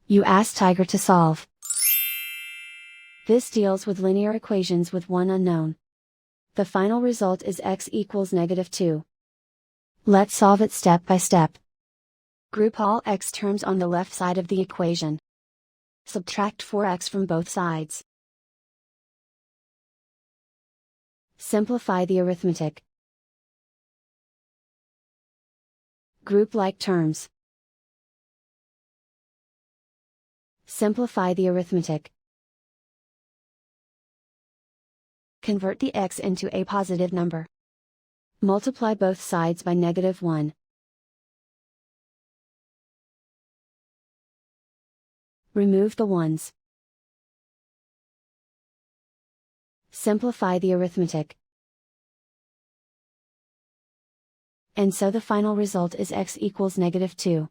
You ask Tiger to solve. This deals with linear equations with one unknown. The final result is x equals -2. Let's solve it step by step. Group all x terms on the left side of the equation. Subtract 4x from both sides. Simplify the arithmetic. Group like terms. Simplify the arithmetic. Convert the x into a positive number. Multiply both sides by -1. Remove the ones. Simplify the arithmetic. And so the final result is x equals -2.